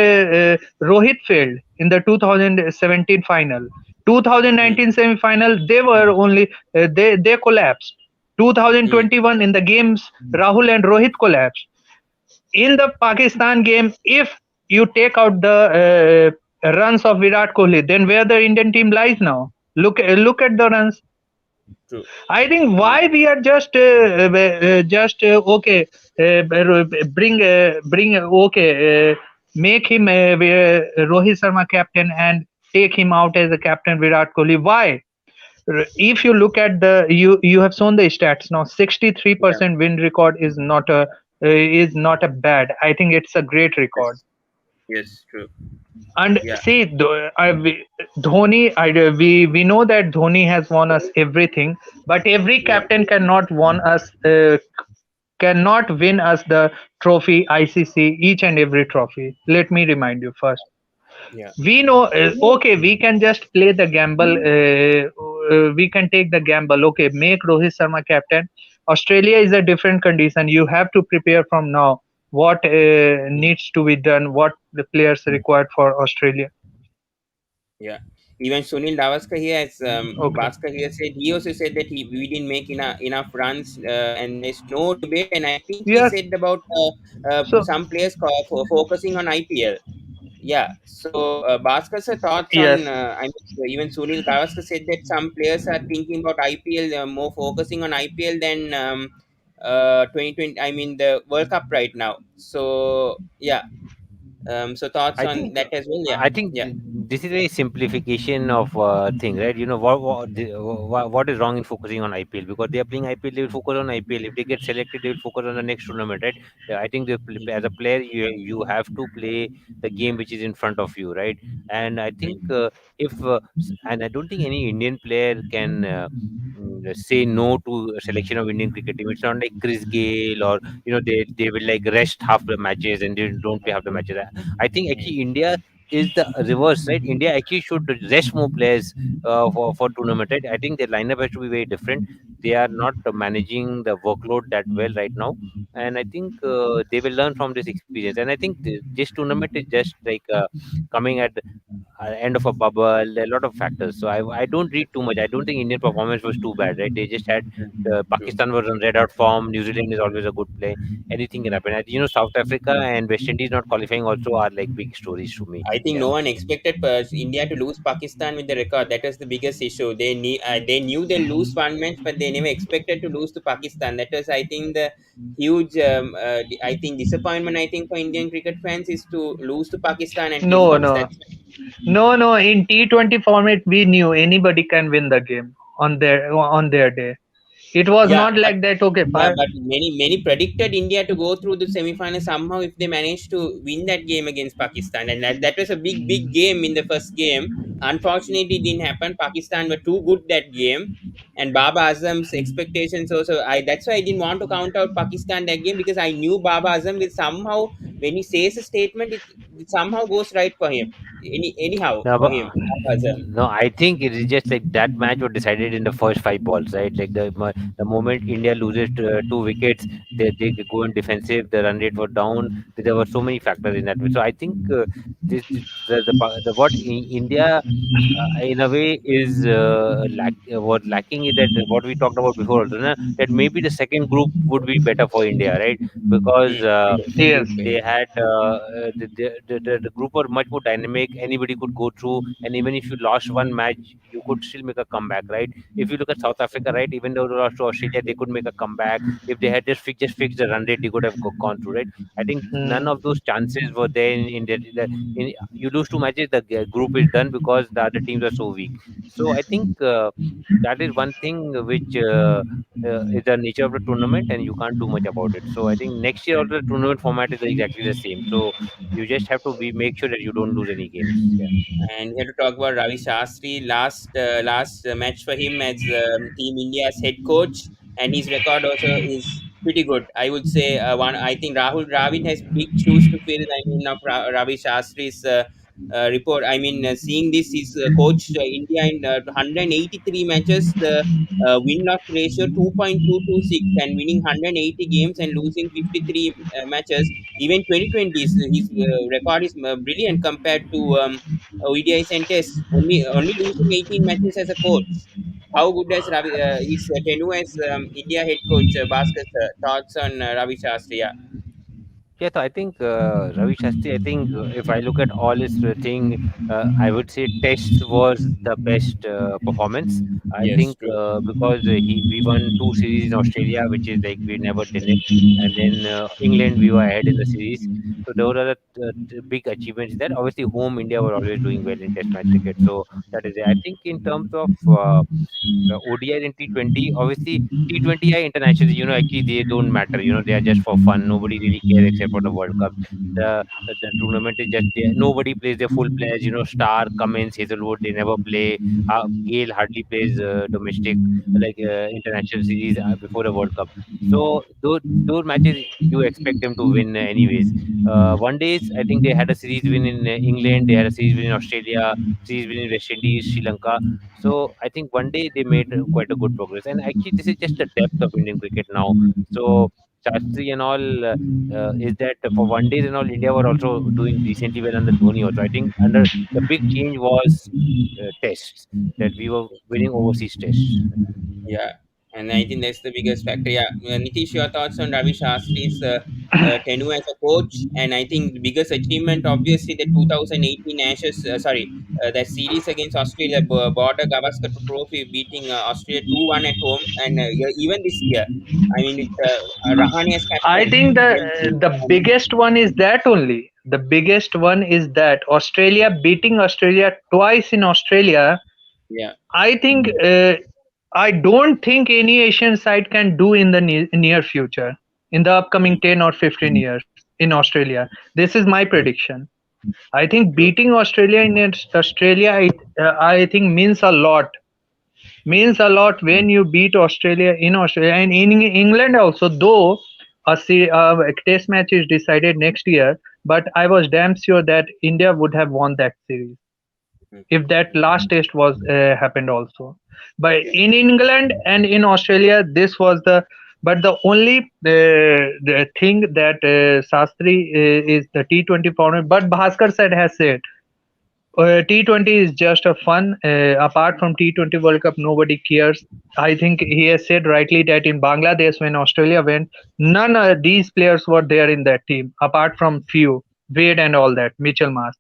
Rohit failed in the 2017 final. Hmm. 2019 semi-final, they were only they collapsed. Hmm. 2021 in the games, Rahul and Rohit collapsed. In the Pakistan game, if you take out the runs of Virat Kohli, then where the Indian team lies now? Look at the runs. True. I think Yeah. why we are just bring make him Rohit Sharma captain and take him out as a captain Virat Kohli. Why? If you look at you have shown the stats now. Yeah. 63% win record is not a bad. I think it's a great record. Yes. Yes. True. And Yeah. see, Dhoni, we know that Dhoni has won us everything, but every Yeah. captain cannot win us the trophy ICC each and every trophy. Let me remind you first. Yeah. We know, okay, we can just play the gamble. We can take the gamble. Okay, make Rohit Sharma captain. Australia is a different condition. You have to prepare from now. What needs to be done? What the players required for Australia? Yeah, even Sunil Gavaskar here, as Okay. Bhaskar here said, he also said that we didn't make enough runs, and there's no debate. And I think he Yes. said about So some players focusing on IPL. Yeah, so Bhaskar's thoughts on, yes, I mean, even Sunil Gavaskar said that some players are thinking about IPL, more focusing on IPL than 2020. I mean, the World Cup right now. So yeah, so thoughts I on think that as well. Yeah, I think yeah. this is a simplification of thing, right? You know what is wrong in focusing on IPL because they are playing IPL, they will focus on IPL. If they get selected, they will focus on the next tournament, right? Yeah, I think as a player, you have to play the game which is in front of you, right? And I think if and I don't think any Indian player can. Say no to a selection of Indian cricket team. It's not like Chris Gale or they will like rest half the matches and they don't play half the matches. I think actually India is the reverse, right? India actually should rest more players for tournament, right? I think their lineup has to be very different. They are not managing the workload that well right now, and I think they will learn from this experience. And I think this tournament is just like coming at end of a bubble. There are a lot of factors. So I don't read too much. I don't think Indian performance was too bad, right? They just had True. Pakistan was on red out form. New Zealand is always a good play. Anything can happen. South Africa and West Indies not qualifying also are like big stories to me. I think Yeah. no one expected India to lose Pakistan with the record. That was the biggest issue. They knew they lose one match, but they never expected to lose to Pakistan. That was, I think, the huge, I think, disappointment. I think for Indian cricket fans is to lose to Pakistan and finish No, first. no, no. In T20 format, we knew anybody can win the game on their day. It was Yeah, not but like that. Okay, yeah, but many predicted India to go through the semi-final somehow if they managed to win that game against Pakistan, and that was a big game in the first game. Unfortunately, it didn't happen. Pakistan were too good that game, and Baba Azam's expectations also. I That's why I didn't want to count out Pakistan that game because I knew Baba Azam will somehow when he says a statement, it somehow goes right for him. Anyhow No, for him, Baba Azam. no, I think it is just like that match was decided in the first 5 balls, right? Like the moment India loses 2 wickets, they go in defensive. The run rate was down. There were so many factors in that. So I think the what India in a way is what lacking is that what we talked about before also, na, that maybe the second group would be better for India, right? Because True. yes, they had the group were much more dynamic. Anybody could go through, and even if you lost one match, you could still make a comeback, right? If you look at South Africa, right, even though they lost to Australia, they could make a comeback. If they had just fixed the run rate, they could have gone through, right? I think none of those chances were there in you lose 2 matches, the group is done because the other teams are so weak. So I think that is one thing which is the nature of the tournament, and you can't do much about it. So I think next year also the tournament format is exactly the same. So you just have to be make sure that you don't lose any games. Yeah. And we have to talk about Ravi Shastri. Last match for him as Team India's head coach, and his record also is pretty good. I would say one. I think Rahul Dravid has big shoes to fill. I mean, of Ravi Shastri's report. I mean, seeing this, he's coached India in 183 matches. The win-loss ratio 2.226, and winning 180 games and losing 53 matches. Even 2020, his record is brilliant compared to. ODIs and Tests, only losing 18 matches as a coach. How good is his tenure as India head coach, Bhaskar sir? Thoughts on Ravi Shastri? Yeah. Yeah, so I think Ravi Shastri. I think if I look at all his thing, I would say Test was the best performance. I Yes, think true. because we won 2 series in Australia, which is like we never did it, and then England we were ahead in the series. So those are the big achievements there. Obviously, home India were always doing well in Test match cricket. So that is it. I think in terms of ODI and T20. Obviously, T20I internationally, actually they don't matter. They are just for fun. Nobody really cares except for the World Cup. The tournament is just there. Nobody plays their full players. Star, Cummins, Hazelwood, they never play. Gale hardly plays domestic like international series before the World Cup. So those matches you expect them to win anyways. One days I think they had a series win in England. They had a series win in Australia. Series win in West Indies, Sri Lanka. So I think one day they made quite a good progress. And actually, this is just the depth of Indian cricket now. So Shastri and all is that for one days and all, India were also doing decently well under Dhoni also. I think under the big change was tests that we were winning overseas tests. Yeah, and I think that's the biggest factor. Yeah, Nitish, your thoughts on Ravi Shastri's tenure as a coach, and I think the biggest achievement, obviously, the 2018 Ashes. That series against Australia, Border Gavaskar Trophy, beating Australia 2-1 at home, and yeah, even this year, I mean, with Rahane as I captain, think the Indian the biggest one is that only. The biggest one is that Australia beating Australia twice in Australia. yeah, I think I don't think any Asian side can do in the near future, in the upcoming mm, 10 or 15 years in Australia. This is my prediction. I think true, beating Australia in Australia, I think means a lot when you beat Australia in Australia and in England also. Though a test match is decided next year, but I was damn sure that India would have won that series mm, if that last test was happened also. But yeah. in England and in Australia, this was the only the thing that Shastri is the T20 format. But Bhaskar said has said T20 is just a fun. Apart from T20 World Cup, nobody cares. I think he has said rightly that in Bangladesh, when Australia went, none of these players were there in that team, apart from few, Wade and all that, Mitchell Mars.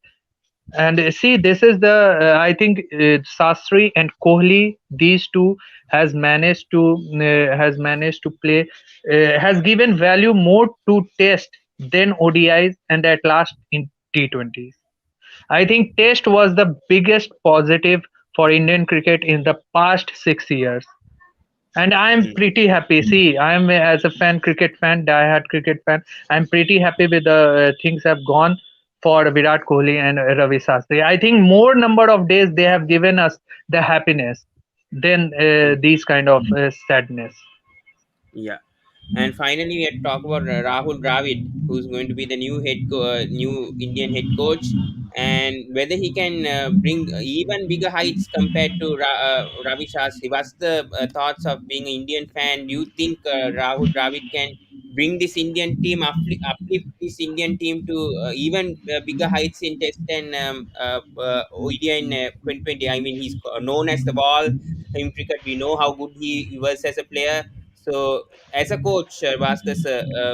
And see, this is the I think Sastri and Kohli, these two has managed to play, has given value more to Test than ODIs, and at last in T20s. I think Test was the biggest positive for Indian cricket in the past 6 years, and I'm Mm. pretty happy. See, I'm as a fan, cricket fan, diehard cricket fan. I'm pretty happy with the things have gone for Virat Kohli and Ravi Shastri. I think more number of days they have given us the happiness than Mm. these kind of sadness. Yeah. And finally, we had to talk about Rahul Dravid, who's going to be the new Indian head coach, and whether he can bring even bigger heights compared to Ravi Shastri. What's the thoughts of being an Indian fan? Do you think Rahul Dravid can bring this Indian team, uplift this Indian team to even bigger heights in Test and ODI in 2020? I mean, he's known as the ball in cricket. We know how good he was as a player. So, as a coach, Bhaskar,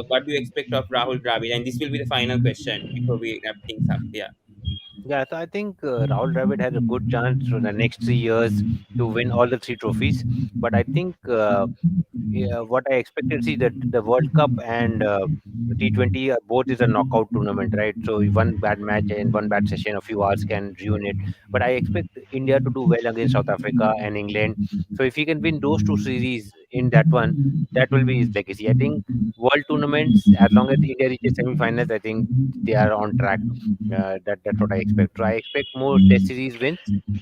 what do you expect of Rahul Dravid? And this will be the final question before we wrap things up. Yeah. Yeah, so I think Rahul Dravid has a good chance for the next 3 years to win all the three trophies. But I think yeah, what I expected, see that the World Cup and T20 both is a knockout tournament, right? So one bad match and one bad session, a few hours can ruin it. But I expect India to do well against South Africa and England. So if he can win those two series in that one, that will be his legacy. I think world tournaments, as long as India reaches semi-finals, I think they are on track. That's what I expect. So I expect more Test series wins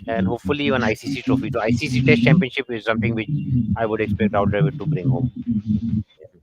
and hopefully one ICC trophy. So ICC Test Championship is something which I would expect Raul Dravid to bring home.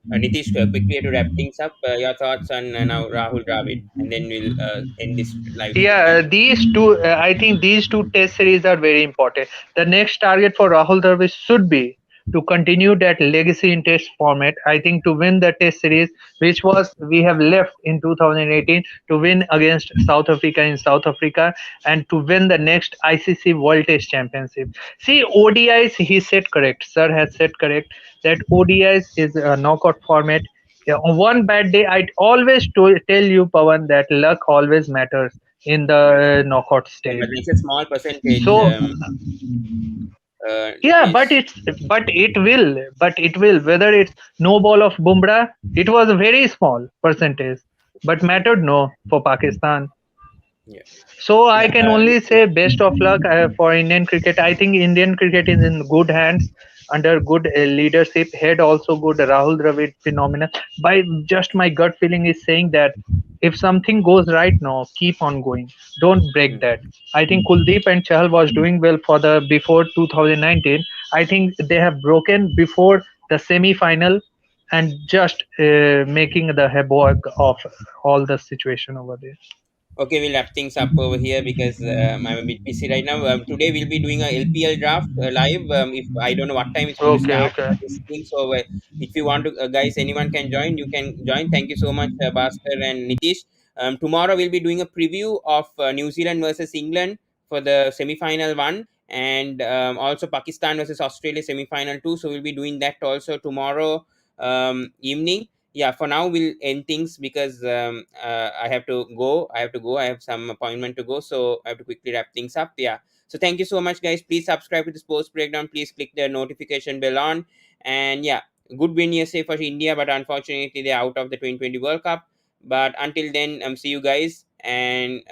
Nitish, quickly to wrap things up, your thoughts on now Rahul Dravid, and then we'll end this live stream. Yeah, Thank these two, I think these two test series are very important. The next target for Rahul Dravid should be to continue that legacy in test format. I think to win the test series, which was we have left in 2018, to win against South Africa in South Africa, and to win the next ICC World Test Championship. See, ODIs, he said correct, sir has said correct, that ODIs is a knockout format. Yeah, on one bad day, I always tell you, Pawan, that luck always matters in you. the knockout Yeah, but stage. it's a small percentage, So yeah, Nitish. but it will. Whether it's no ball of Bumrah, it was a very small percentage, but Mm. mattered no for Pakistan. Yeah. So I Yeah. can only say best of luck for Indian cricket. I think Indian cricket is in good hands under good leadership. Head also good. Rahul Dravid phenomenal. By just my gut feeling is saying that if something goes right now, keep on going. Don't break Mm. that. I think Kuldeep and Chahal was doing well for the before 2019. I think they have broken before the semi-final and just making the havoc of all the situation over there. Okay, we'll wrap things up over here because I'm a bit busy right now. Today we'll be doing a LPL draft live. If I don't know what time it's going to Okay, start, okay. this thing. So if you want to, guys, anyone can join. You can join. Thank you so much, Bhaskar and Nitish. Tomorrow we'll be doing a preview of New Zealand versus England for the semi-final one, and also Pakistan versus Australia semi-final two. So we'll be doing that also tomorrow evening. Yeah, for now we'll end things because I have to go. I have some appointment to go, so I have to quickly wrap things up. Yeah, so thank you so much, guys. Please subscribe to the sports breakdown. Please click the notification bell on. And yeah, good win yesterday for India, but unfortunately they're out of the 2020 World Cup. But until then, see you guys. And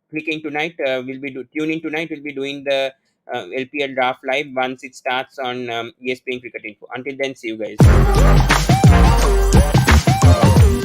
clicking tonight, tuning tonight, we'll be doing the LPL draft live once it starts on ESPN Cricket Info. Until then, see you guys.